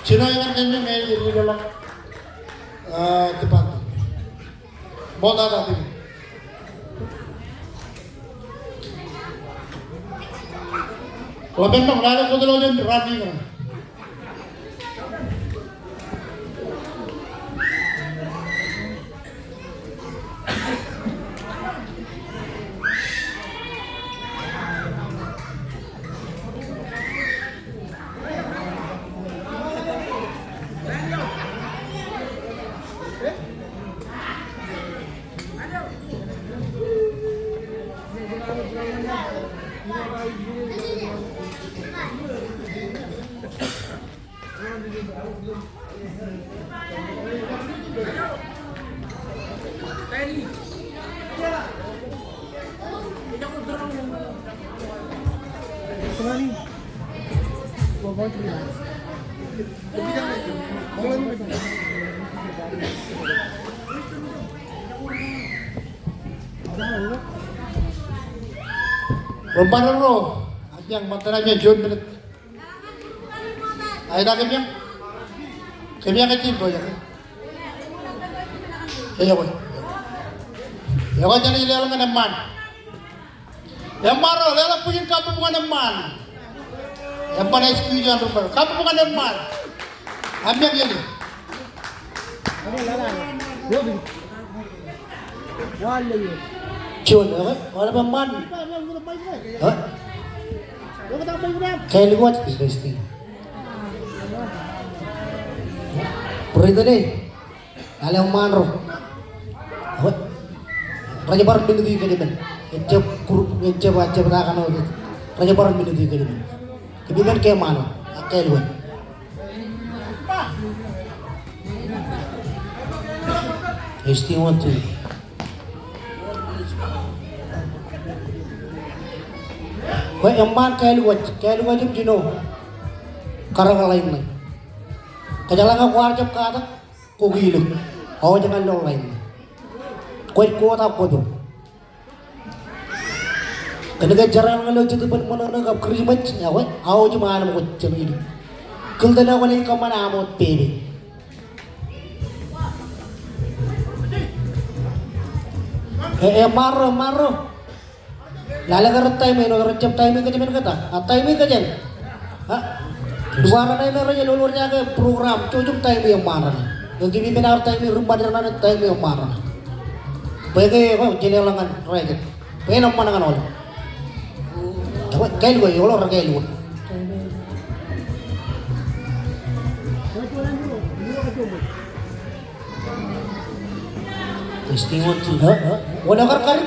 Sino yang kanya may inilalak tepat. Mau tak tapi. Lebih tak ada kudu lojan rapi kan. Lemparan roh, yang mantananya John Bennett. Ada kemyang kecil boy. Ya boy. Ya kau jangan lihat orang eman. Yang marah, lihat punya kamu bukan eman. Yang mana SQ jangan lupa, kamu bukan eman. Ambil yang ini. John, orang eman. Kayak luat pasti. Perintah deh, kalian manro. Raja Barat minum di kediman. Encep kurup, encep aja berakan itu. Raja Barat minum di kediman. Kediman kayak mana? Kayak luat. Istimewa tuh. Kau emman kayak luat jam jino. Karang lain nih. Kajalan aku arjap kata, kau gila. Kau jangan lo lain. Kau tak kau tu. Ketika jarang lo jadi mana nak kerja macam ni, kau cuma anak macam ini. Kalau tidak kau ni kau mana amat pede. Maro. Lala kerja time, kerja time kerja mana kata? Time kerja. Dua orang ini raja lulurnya ke program cocok time yang marah. Yang kini benar time rumah dan ada time yang marah. Bagai kau jenelangan raja. Bagai nama nangan orang. Kail gue, orang kail gue. Istimewa tu. Wadah kar.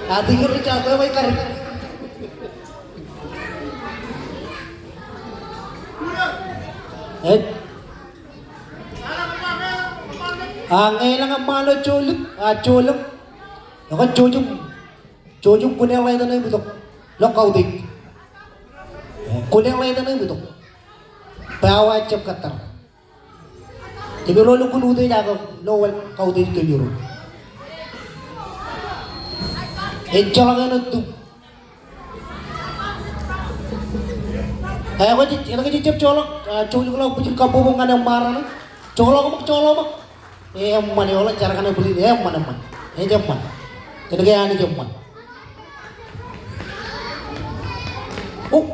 Hati kiri jago baik kari. Ngayon lang malo cholut, cholam. Ako chojum kunyang lain na ibutok. Lokaw dik. Kunyang lain na ibutok. Bawa cep katar. Jadi lo kulude jago lowel kau dik tuyuru. Encolangan itu. Aku cicip colok kalau pucuk kampung yang marah, colok. Mana orang cara kan beli mana. Jaman. Jadi kayak ani jaman. Oh.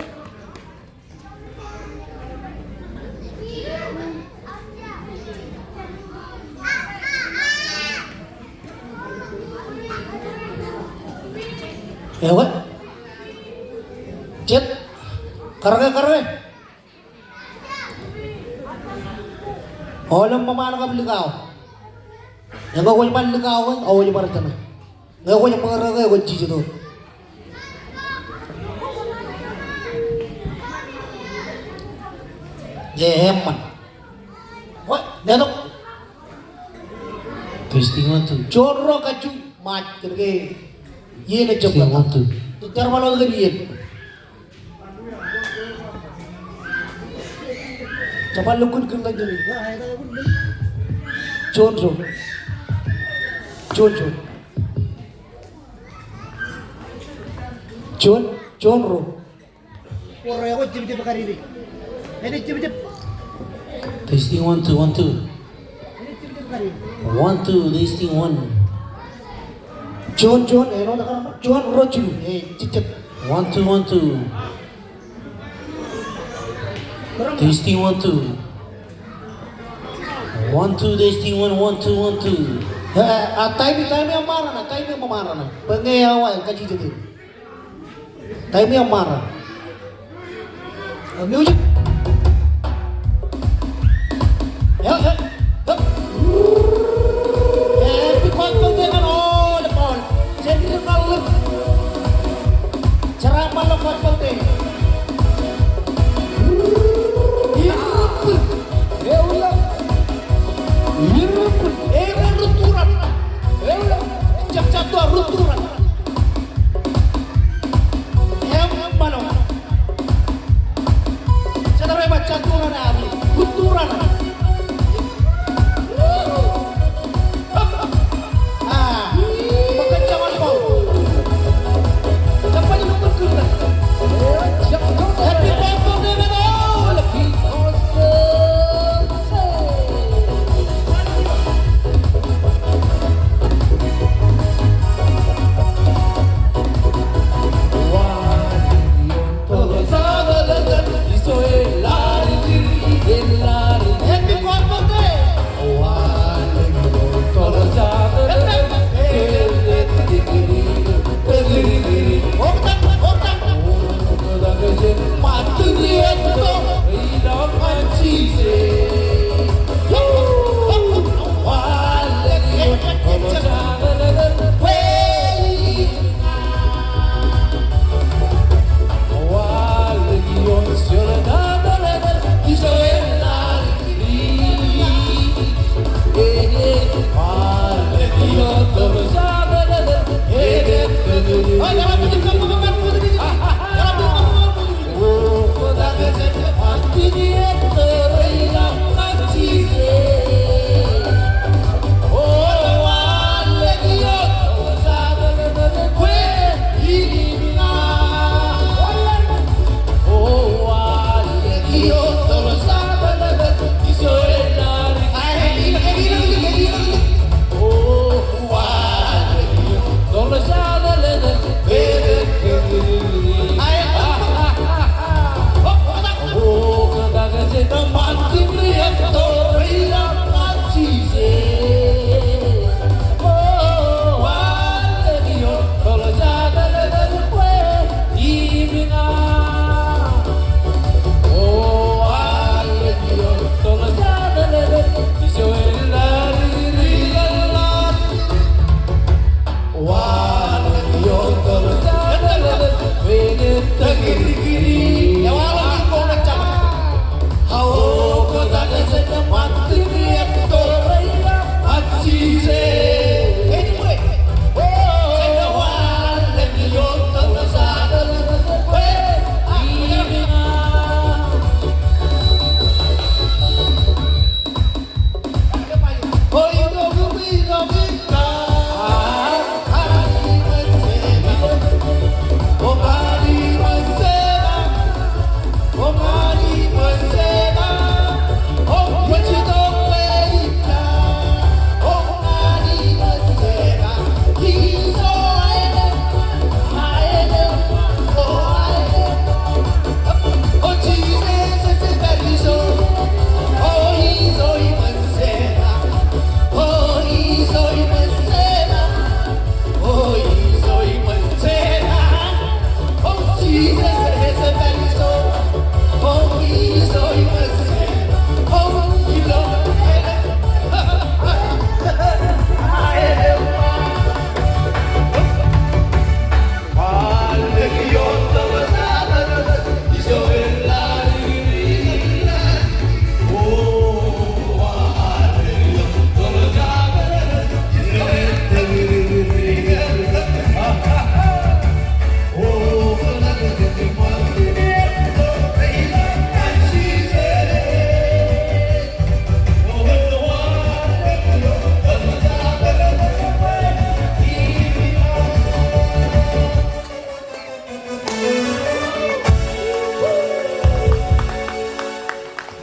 Ya what? Cet, karga. Olam mamana ka ligaw. Yang kau punya ligaw kan, awal je parata na. Yang kau punya pengarga kau cici tu. Jeman. What? Datuk. Istimewa tu. Jorro kaju mat kerja. Ye na jab Istimewa tu. Jar malo kan ye. Coba lukun kan lagi ni. Chon. Chonro. Orang aku cip cip kari ini. Ini cip cip. Tasting 1 2 1 2. Ini cip cip kari. 1 2 tasting 1. John, ano na John Rochu. Cicit. 1 2 1 2. Tasting 1 2. 1 2 tasting 1 1 2 1 2. Time yang marah na. Pengayawa yang kaji jadi. Time yang marah. Music. Ya. Pipangkal dengan lepon. Jadi kalau ceramah lepon penting. Ruturan. Cak-cak ruturan. Mana? Cara baca turan ruturan.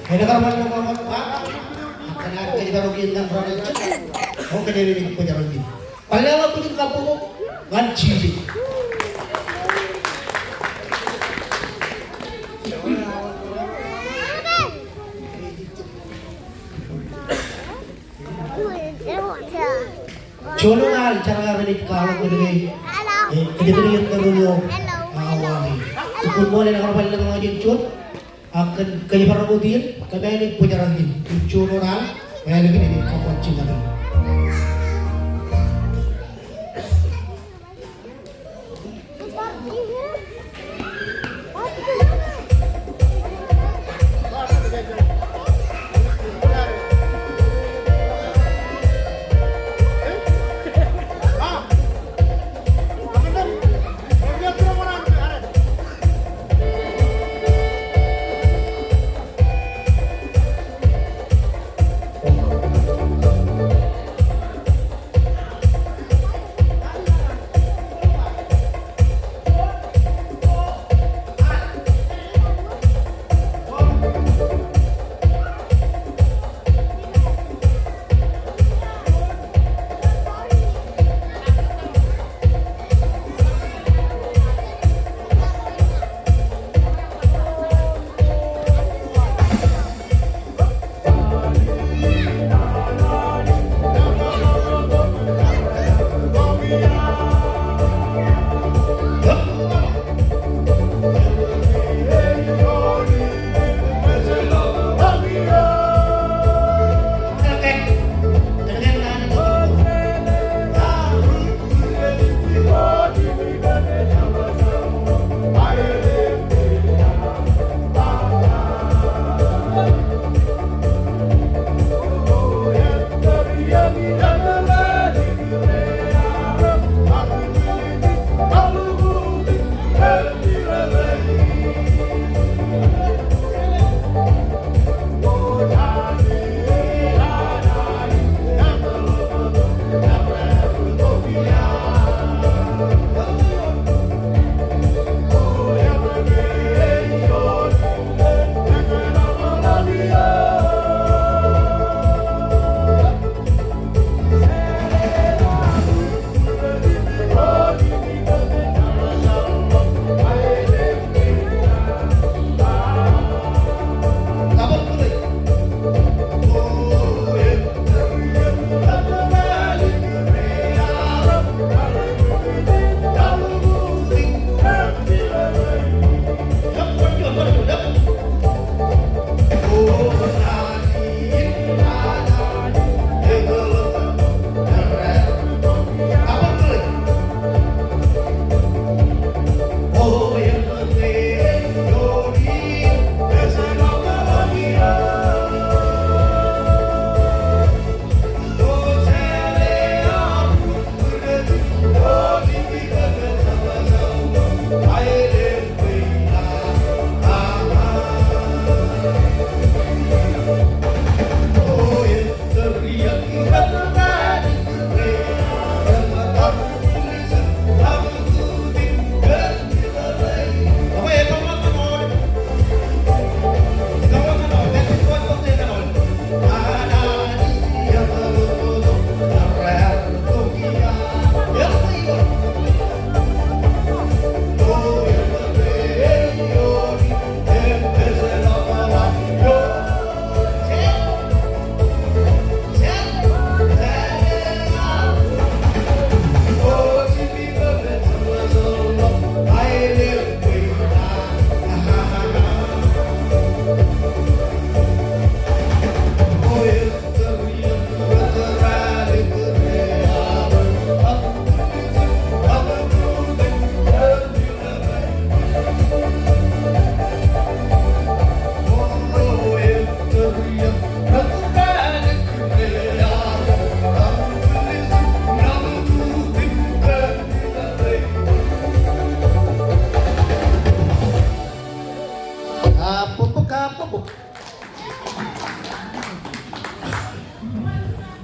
Kaya nakarman mo mga pa. Kaya baru kita berada cek. Oh kaya ini penjalan ini. Paling aku di kampung ngaji. Colongan cara menik kalau kediri. Kediri yang kedua awali. Tukun boleh nak paling ngaji cut. Akan kaya para kemudian kami ini penjalan ini. Colongan kaya lagi ini kapal Cina.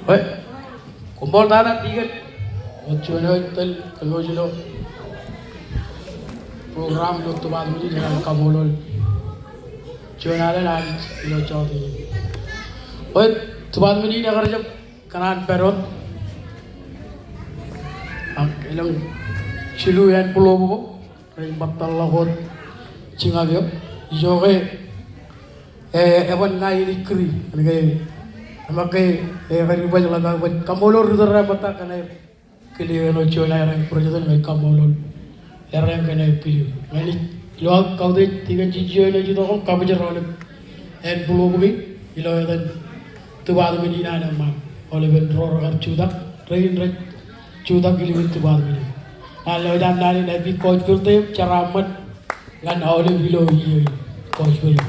Woi, kumpul tanah tiga. Tel kalau jelo program lo tu baru ni jangan kamulol. Jual ada ilo cawdi. Oi, tuan mini nak kerja kanan perot. Ang ilang silu yan pulo mo, kaya batal lakot cingagyo. Ijo ewan na ilikri, ano kaya, namak kaya kaya ba jala na ba kamolor rudara bata kanay kiliyo no jual na yang proyek itu kamolor, yang kanay kiliyo. Mali luang kau deh tiga cincin aja tu kau kabejar oleh pulo ko bi ilo yan tuan mini na naman oleh bentror kar cudak, train cudak giliwin tuan mini. Kalau dan nari nabi coach kulte caramat ngan oleh bilo iya coach bilo.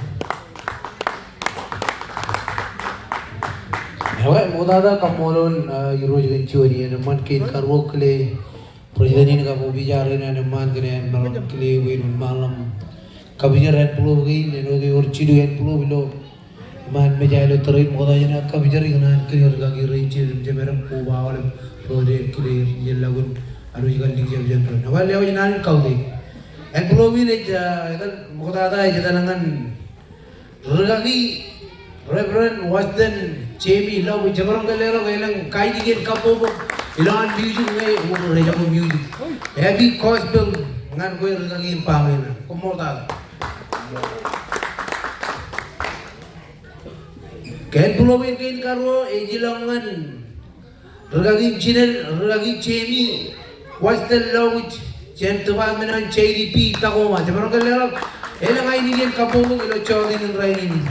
Ewa modada kamolon Euro juga curi naman kain karwo kle presiden ini kamu bicara naman kene malam kle win malam kabijar pulau gini neno ke urcidu pulau bilo man menjadi terin modada jana kabijar dengan kle harga kiri cil jemeram puba oleh projek kle jelagun anu juga lihat jenderal. Nawal lewat jenarin kau deh. Pulau ini kan modada aja tangan relagi Reverend Wasden Chemi law jabarang galera gailang kai digin kapo mo ilan music ngay mo reja ko music heavy gospel ngan ko relagi pamena komorta ken pulowin ken karwo ejilangan relagi chinen relagi Chemi Wasden law jentuba menan JDP takoma jabarang galera elang ai digin kapo mo ilo chawdin ng rainin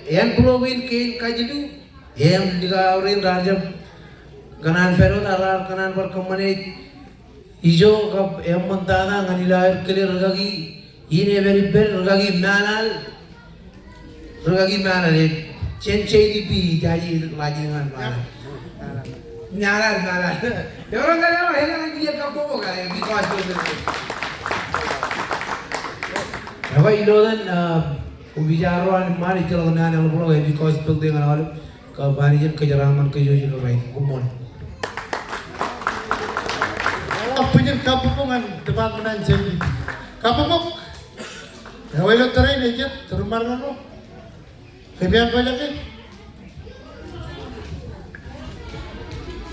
yang pulowin kain kajidu yang digawin rajab kanan perot alar kanan perkemane ijo kap yang mentana nganilair kelir ragagi ini very bel ragagi manal CNCDP jadi lajingan mana nyalal ya orang kaya helang dia kapomo kaya because Apa ilodan ubijaruan mari kalau nana kalau pulau ini kau sebut dengan awal kau banijan kejaraman kejoji lo lain kumon. Punya kapupungan depan menan jadi. Kapupuk. Ya walau terai aja terumar nano. Kebian banyak ni.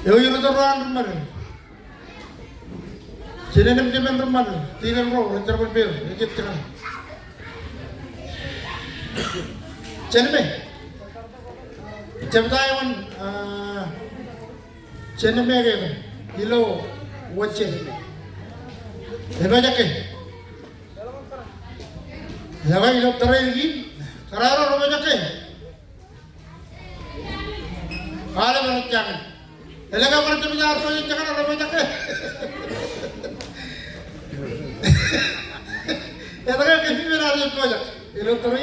Ya walau teruan rumar. Jadi nem jemen rumar. Tiga roh, lancar berbel, ejit terang. Chennai जब तायवन चेन्नई में गए इलो वच्चे हेबा जाके लगा इलो तरह लगी करारो हेबा जाके आले बरत जाके लगा बरत में जा तो जगह हेबा जाके ये तरह किसी में राज को जा इलो तरह